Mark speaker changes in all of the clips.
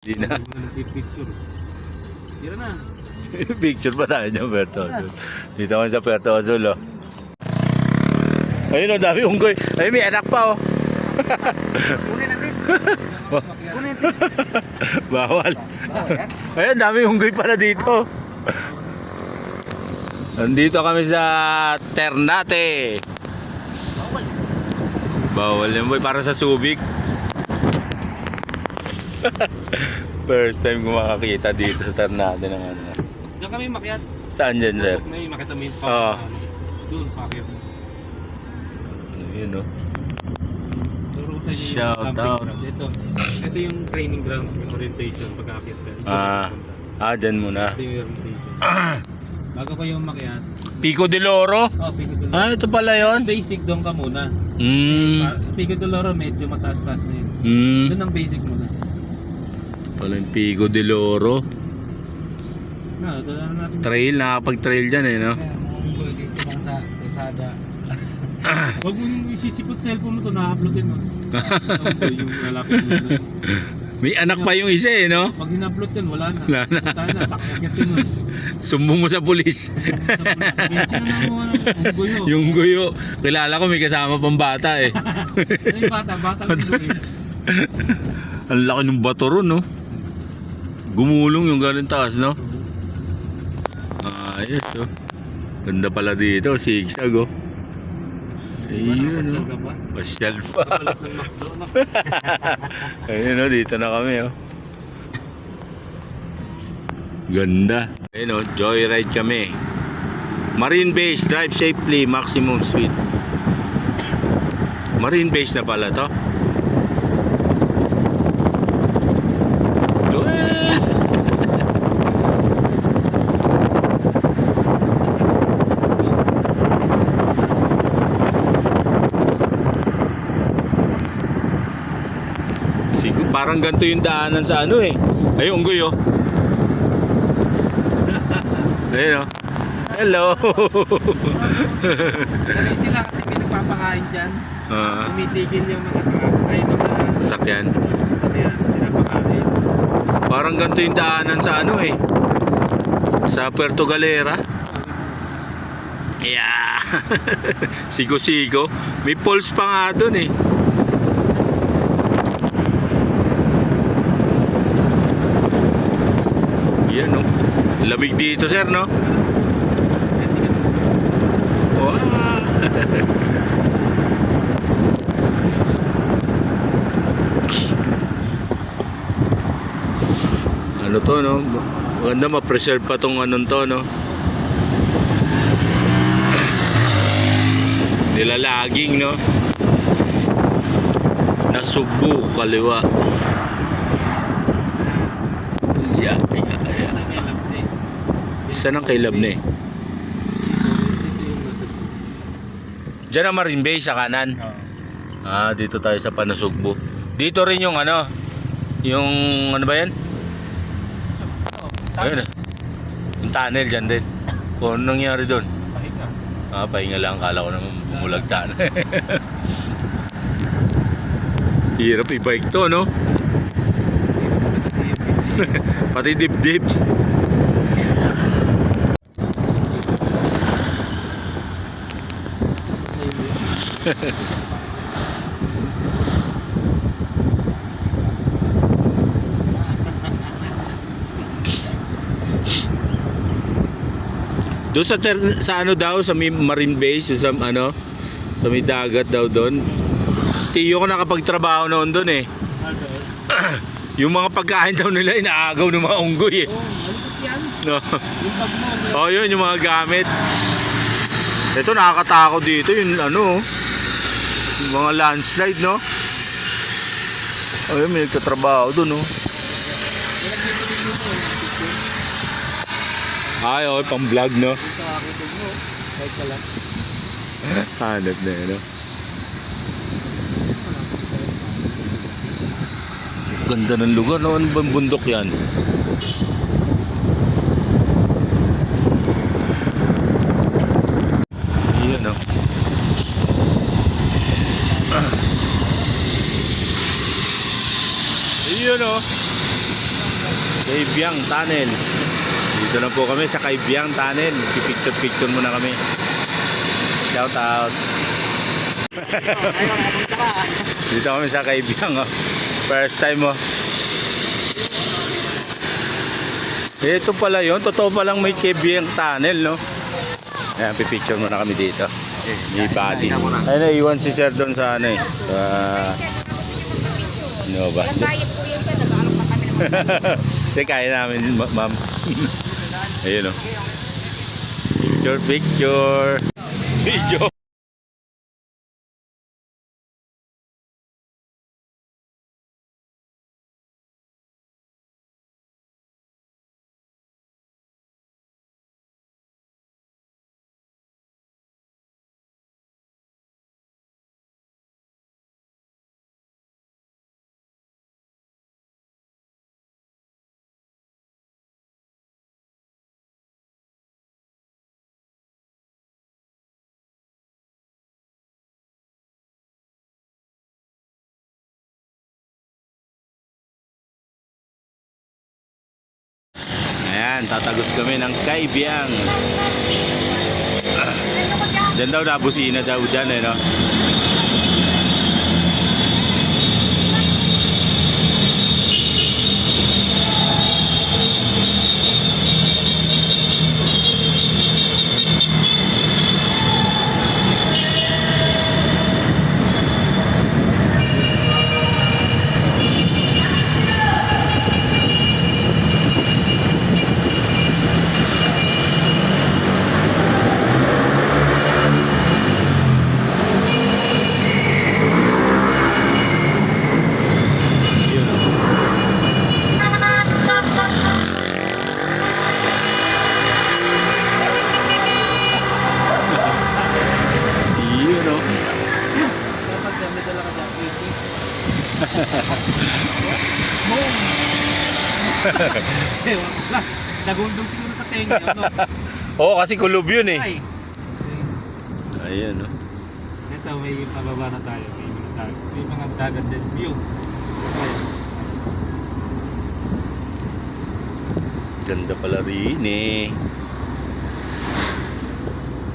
Speaker 1: Hindi na.
Speaker 2: Picture. Tira na.
Speaker 1: Picture pa tayo dyan, Puerto Azul. Dito kami sa Puerto Azul, oh. Ayun, oh, dami unggoy. Ayun, may anak pa, oh.
Speaker 2: Kunin natin. Kunin natin.
Speaker 1: Bawal. Ayun, dami unggoy pala dito. Nandito kami sa Ternate. Bawal yan, boy. Para sa Subic. First time ko makakita dito sa Ternate ng ano.
Speaker 2: Diyan kami makyat.
Speaker 1: Saan dyan, sir?
Speaker 2: May makita mo yung
Speaker 1: Oo.
Speaker 2: Doon, pakyat.
Speaker 1: Yun, no?
Speaker 2: Turo sa inyo yung
Speaker 1: Shout
Speaker 2: camping
Speaker 1: out.
Speaker 2: ground. Ito yung training ground, yung orientation pag-akyat ka.
Speaker 1: Dyan muna.
Speaker 2: Ito yung orientation. Bago pa yung makyat.
Speaker 1: Pico de Loro?
Speaker 2: Oh, Pico de Loro.
Speaker 1: Ito pala yun?
Speaker 2: Basic doon ka muna.
Speaker 1: Hmm.
Speaker 2: Sa Pico de Loro, medyo mataas-taas na yun. Doon ang basic muna.
Speaker 1: Pala yung Pico de Loro.
Speaker 2: Doon na natin.
Speaker 1: Trail, nakapag-trail dyan eh, no?
Speaker 2: Unggoy dito lang sa Lazada. Huwag mo yung isisipot cellphone mo to, na-uploadin mo. Unggoy yung lalapit mo.
Speaker 1: May anak pa yung isa eh, no?
Speaker 2: Pag in-upload yan, wala na.
Speaker 1: Wala na.
Speaker 2: Tayo na, takyakin mo.
Speaker 1: Sumbong mo sa pulis.
Speaker 2: Sino na mo, unggoy mo?
Speaker 1: Yung guyo. Kilala ko may kasama pang bata eh.
Speaker 2: Ano yung bata? Bata lang unggoy.
Speaker 1: Ang laki ng bato ron, no? Gumulong yung ganun taas, no? Ayos, oh. Ganda pala dito, sigsag, oh. Ayun, no? Pasyal pa. Ayun, no? Dito na kami, oh. Ganda. Ayun, oh. Joyride kami. Marine Base, drive safely, maximum speed. Marine Base na pala to. Parang ganito yung daanan sa ano eh. Ay, unggoy, oh. Ayun, oh. Hello.
Speaker 2: Ganun sila kasi may nagpapakain dyan. Tumitigil yung mga truck ay mga
Speaker 1: sasakyan.
Speaker 2: sasakyan. Pinapakain.
Speaker 1: Parang ganito yung daanan sa ano eh. Sa Puerto Galera. Yeah. Siko-siko. May pulse pa nga dun eh. Yan, no? Labig dito, sir, no? Oh. Ano to, no? Maganda ma-preserve pa tong anong to, no? Nilalaging, no? Nasubo kaliwa. Yeah. Isa ng kay Labne. Diyan ang Marine Bay sa kanan. Dito tayo sa Panasugbo. Dito rin yung ano, yung ano ba yan? Ayun, yung tunnel dyan din. Kung anong nangyari doon?
Speaker 2: Pahinga.
Speaker 1: Pahinga lang. Kala ko naman bumulagta na. Hirap i-bike to, no? Pati dip-dip. Doon sa ano daw, sa may Marine Base, sa ano, sa may dagat daw doon. Tiyo ko nakapagtrabaho noon doon eh. Yung mga pagkain daw nila inaagaw ng mga unggoy eh.
Speaker 2: Malikot yan.
Speaker 1: No.
Speaker 2: Yung bag mo.
Speaker 1: Yun yung mga gamit. Ito nakakatakot dito yung ano, yung mga landslide, no? Ayun, may nagtatrabaho doon, no? Ay, pang vlog, no?
Speaker 2: Sa akin mo. Kahit ka lang.
Speaker 1: Hanap na yun, no? Ganda ng lugar, no? Ano bang bundok yan? Ayan, no? Ayan, no? Kaibyang Tunnel. Dito na po kami sa Kaibyang Tunnel. Picture muna kami. Shout out. Dito kami sa Kaibyang. Oh. First time mo. Ito pala yun. Totoo palang may Kaibyang Tunnel, no? Ayan, pipicture muna kami dito. May body. Ay, naiwan si sir doon sa ano eh. Sa... Ano ba?
Speaker 3: Bayad po yun sir, nag-aalok pa kami ng
Speaker 1: Hindi, kaya namin, ma'am. Ayun o. Picture. Video. Ayan, tatagos kami ng Kaibyang. Diyan daw nabusina daw dyan eh, no?
Speaker 2: Nagundong siguro sa tenga, no?
Speaker 1: Oo, kasi kulob yun eh.
Speaker 2: Ay.
Speaker 1: Ayan, no?
Speaker 2: Ito, may pababa na tayo. May mga dagat din. View. Ayan.
Speaker 1: Ganda pala rin eh.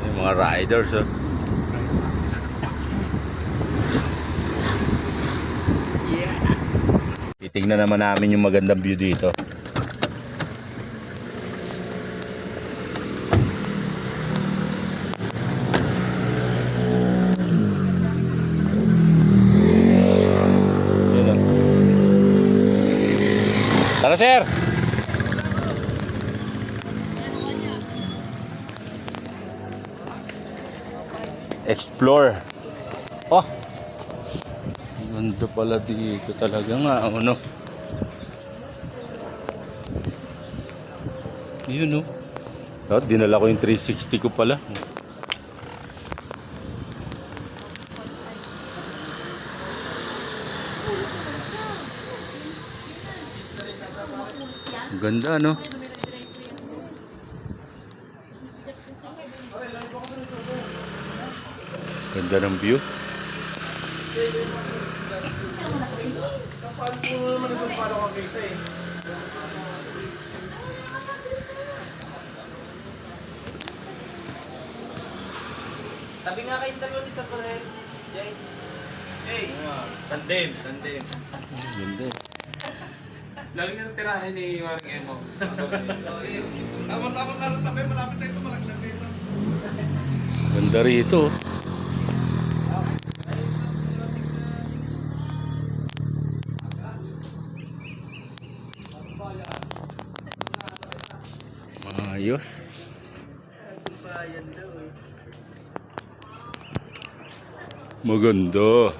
Speaker 1: Yung mga riders, oh. Titignan naman namin yung magandang view dito. Yun, oh. Tara, sir! Explore. Oh! Ganda pala dito talaga nga, ano? Yun, no? Oh, dinala ko yung 360 ko pala. Ganda, no? Ganda ng view.
Speaker 4: Tabi nga kayong dalawa ni sa Corel. Jay. Hey! Tandem.
Speaker 1: Ganda.
Speaker 4: Lagi nga tirahin ni Waring Emo. Tama-tama na sa tabi. Malapit na ito. Malaglag dito.
Speaker 1: Ganda rito. Ayos. Maganda.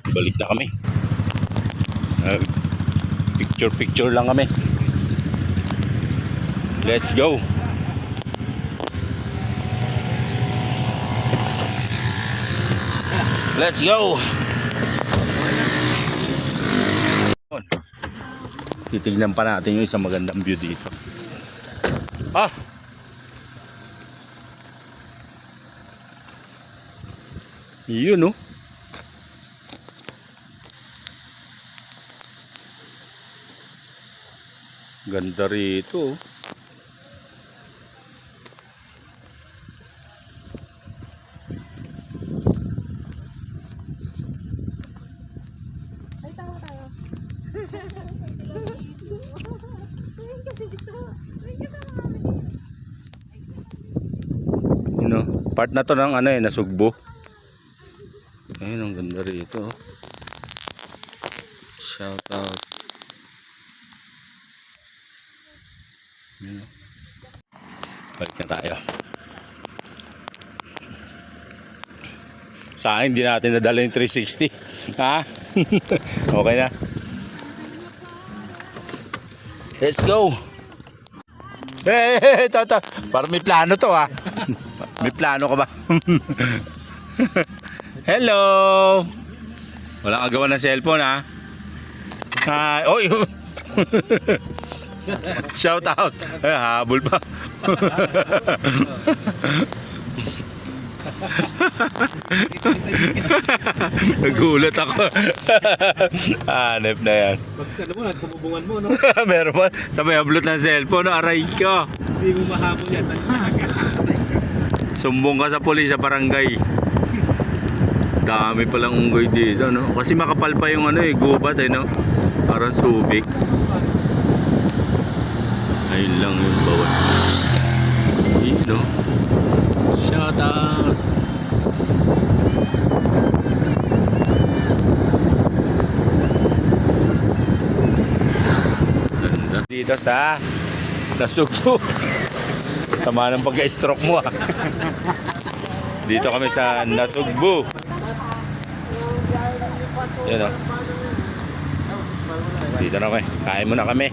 Speaker 1: Balik na kami. Picture lang kami. Let's go. Let's go. Titignan pa natin yung isang magandang view dito. Ah! Yun, no? Ganda rito.
Speaker 3: Ay, tawa tayo.
Speaker 1: You know, part na to ng ano eh, nasugbo. Ayun, ang ganda rito. Shout out. Yun, oh. Balik na tayo. Sa akin, hindi natin nadala yung 360. Ha? Okay na. Let's go. Hey, tata. Parang may plano to ha. May plano ka ba? Hello. Walang agawan ng cellphone ha. Hi. Oy. Shout out. Ay, habol pa. Nagulat ako. Hanep na yan.
Speaker 2: Pag mo, sumubungan mo, no?
Speaker 1: Meron pa. Sabay hablot ng cellphone. Aray ko.
Speaker 2: Hindi mo mahabol yan.
Speaker 1: Sumbong ka sa pulis sa barangay. Dami palang unggoy dito, no? Kasi makapal pa yung ano eh, gubat eh, no? Parang subik. Ayun lang yung bawas. Ayun, no? Shout out! Ganda. Dito sa Nasugbo. Sama ng pagka-stroke mo ah. Dito kami sa Nasugbo. Yan o. Dito na kami. Kain muna kami.